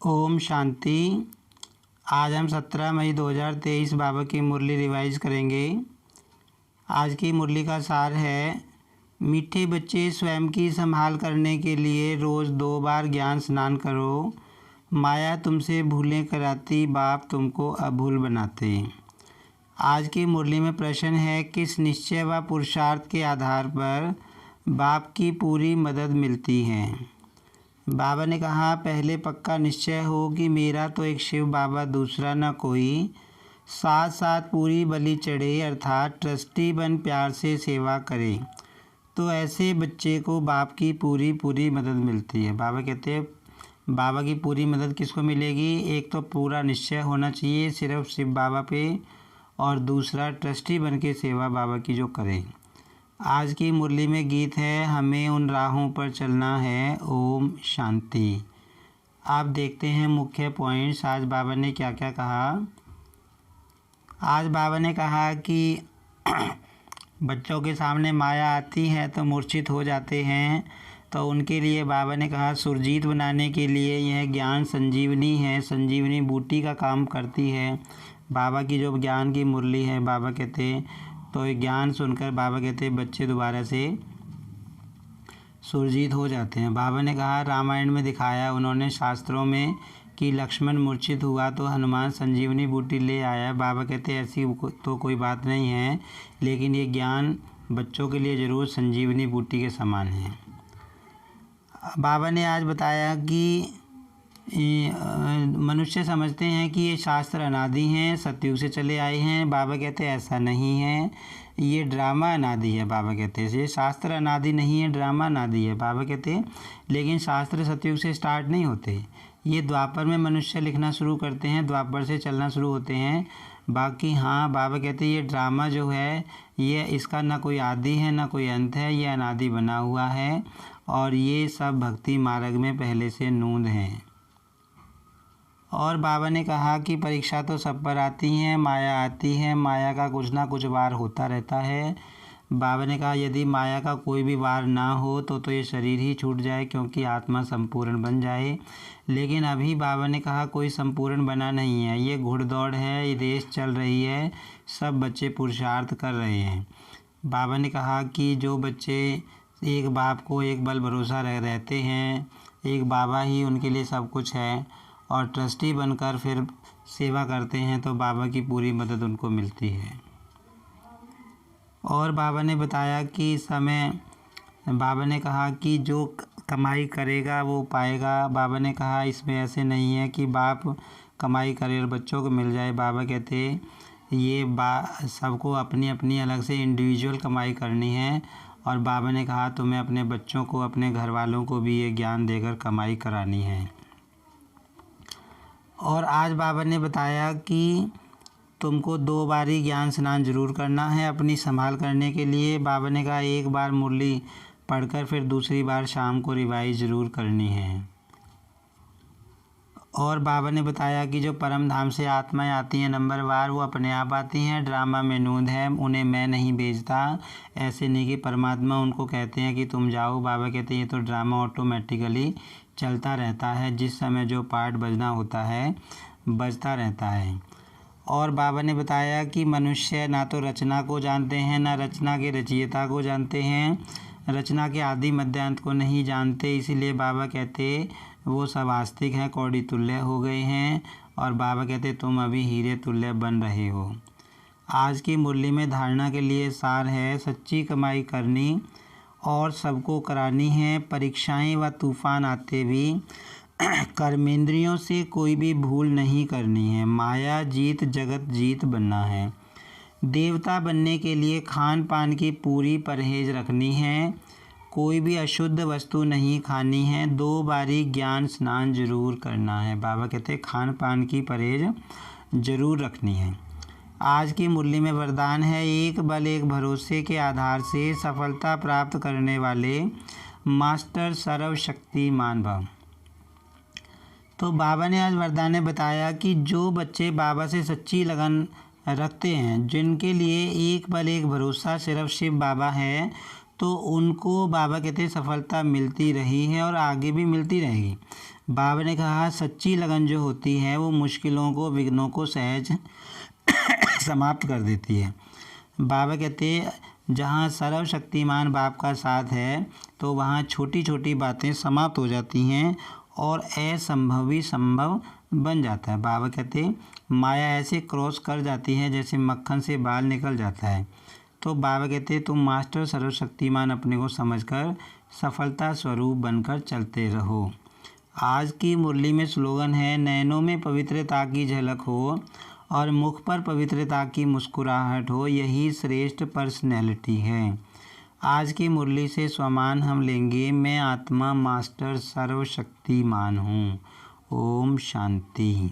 ओम शांति। आज हम 17 मई 2023 बाबा की मुरली रिवाइज करेंगे। आज की मुरली का सार है, मीठे बच्चे स्वयं की संभाल करने के लिए रोज़ 2 बार ज्ञान स्नान करो। माया तुमसे भूलें कराती, बाप तुमको अभूल बनाते। आज की मुरली में प्रश्न है, किस निश्चय व पुरुषार्थ के आधार पर बाप की पूरी मदद मिलती है। बाबा ने कहा, पहले पक्का निश्चय हो कि मेरा तो एक शिव बाबा, दूसरा न कोई। साथ साथ पूरी बलि चढ़े, अर्थात ट्रस्टी बन प्यार से सेवा करे, तो ऐसे बच्चे को बाप की पूरी मदद मिलती है। बाबा कहते हैं, बाबा की पूरी मदद किसको मिलेगी? एक तो पूरा निश्चय होना चाहिए सिर्फ शिव बाबा पे, और दूसरा ट्रस्टी बन के सेवा बाबा की जो करें। आज की मुरली में गीत है, हमें उन राहों पर चलना है। ओम शांति। आप देखते हैं मुख्य पॉइंट्स। आज बाबा ने क्या क्या कहा। आज बाबा ने कहा कि बच्चों के सामने माया आती है तो मूर्छित हो जाते हैं, तो उनके लिए बाबा ने कहा सुरजीत बनाने के लिए यह ज्ञान संजीवनी है, संजीवनी बूटी का काम करती है। बाबा की जो ज्ञान की मुरली है, बाबा कहते तो ज्ञान सुनकर बाबा कहते बच्चे दोबारा से सुरजीत हो जाते हैं। बाबा ने कहा, रामायण में दिखाया उन्होंने शास्त्रों में कि लक्ष्मण मूर्छित हुआ तो हनुमान संजीवनी बूटी ले आया। बाबा कहते ऐसी तो कोई बात नहीं है, लेकिन ये ज्ञान बच्चों के लिए ज़रूर संजीवनी बूटी के समान है। बाबा ने आज बताया कि मनुष्य समझते हैं कि ये शास्त्र अनादि हैं, सतयुग से चले आए हैं। बाबा कहते हैं ऐसा नहीं है, ये ड्रामा अनादि है। बाबा कहते हैं ये शास्त्र अनादि नहीं है, ड्रामा अनादि है। बाबा कहते हैं लेकिन शास्त्र सतयुग से स्टार्ट नहीं होते, ये द्वापर में मनुष्य लिखना शुरू करते हैं, द्वापर से चलना शुरू होते हैं। बाकी हाँ, बाबा कहते हैं ये ड्रामा जो है, ये इसका ना कोई आदि है ना कोई अंत है, ये अनादि बना हुआ है, और ये सब भक्ति मार्ग में पहले से नूंद हैं। और बाबा ने कहा कि परीक्षा तो सब पर आती हैं, माया आती है, माया का कुछ ना कुछ वार होता रहता है। बाबा ने कहा यदि माया का कोई भी वार ना हो तो ये शरीर ही छूट जाए, क्योंकि आत्मा संपूर्ण बन जाए। लेकिन अभी बाबा ने कहा कोई संपूर्ण बना नहीं है, ये घुड़दौड़ है, ये रेस चल रही है, सब बच्चे पुरुषार्थ कर रहे हैं। बाबा ने कहा कि जो बच्चे एक बाप को एक बल भरोसा रहते हैं, एक बाबा ही उनके लिए सब कुछ है, और ट्रस्टी बनकर फिर सेवा करते हैं, तो बाबा की पूरी मदद उनको मिलती है। और बाबा ने बताया कि बाबा ने कहा कि जो कमाई करेगा वो पाएगा। बाबा ने कहा इसमें ऐसे नहीं है कि बाप कमाई करे और बच्चों को मिल जाए। बाबा कहते ये सबको अपनी अपनी अलग से इंडिविजुअल कमाई करनी है, और बाबा ने कहा तुम्हें अपने बच्चों को, अपने घर वालों को भी ये ज्ञान देकर कमाई करानी है। और आज बाबा ने बताया कि तुमको 2 बारी ज्ञान स्नान जरूर करना है अपनी संभाल करने के लिए। बाबा ने कहा 1 बार मुरली पढ़कर फिर दूसरी बार शाम को रिवाइज ज़रूर करनी है। और बाबा ने बताया कि जो परम धाम से आत्माएं आती हैं नंबरवार, वो अपने आप आती हैं, ड्रामा में नूंद है, उन्हें मैं नहीं भेजता। ऐसे नहीं कि परमात्मा उनको कहते हैं कि तुम जाओ। बाबा कहते हैं ये तो ड्रामा ऑटोमेटिकली चलता रहता है, जिस समय जो पार्ट बजना होता है बजता रहता है। और बाबा ने बताया कि मनुष्य ना तो रचना को जानते हैं, ना रचना के रचयिता को जानते हैं, रचना के आदि मध्यांत को नहीं जानते। इसीलिए बाबा कहते वो सब आस्तिक हैं, कौड़ी तुल्य हो गए हैं, और बाबा कहते तुम अभी हीरे तुल्य बन रहे हो। आज की मुरली में धारणा के लिए सार है, सच्ची कमाई करनी और सबको करानी है। परीक्षाएं व तूफान आते भी कर्मेंद्रियों से कोई भी भूल नहीं करनी है। माया जीत जगत जीत बनना है। देवता बनने के लिए खान पान की पूरी परहेज रखनी है, कोई भी अशुद्ध वस्तु नहीं खानी है, 2 बारी ज्ञान स्नान जरूर करना है। बाबा कहते हैं खान पान की परहेज जरूर रखनी है। आज की मुरली में वरदान है, एक बल एक भरोसे के आधार से सफलता प्राप्त करने वाले मास्टर सर्वशक्तिमान भव। तो बाबा ने आज वरदान में बताया कि जो बच्चे बाबा से सच्ची लगन रखते हैं, जिनके लिए एक बल एक भरोसा सिर्फ शिव बाबा है, तो उनको बाबा कहते हैं सफलता मिलती रही है और आगे भी मिलती रहेगी। बाबा ने कहा सच्ची लगन जो होती है वो मुश्किलों को विघ्नों को सहज समाप्त कर देती है। बाबा कहते जहाँ सर्वशक्तिमान बाप का साथ है तो वहाँ छोटी छोटी बातें समाप्त हो जाती हैं और असंभव भी संभव बन जाता है। बाबा कहते माया ऐसे क्रॉस कर जाती है जैसे मक्खन से बाल निकल जाता है। तो बाबा कहते तुम मास्टर सर्वशक्तिमान अपने को समझकर सफलता स्वरूप बनकर चलते रहो। आज की मुरली में स्लोगन है नैनों में पवित्रता की झलक हो और मुख पर पवित्रता की मुस्कुराहट हो, यही श्रेष्ठ पर्सनैलिटी है। आज की मुरली से स्वमान हम लेंगे मैं आत्मा मास्टर सर्वशक्तिमान हूँ। ओम शांति।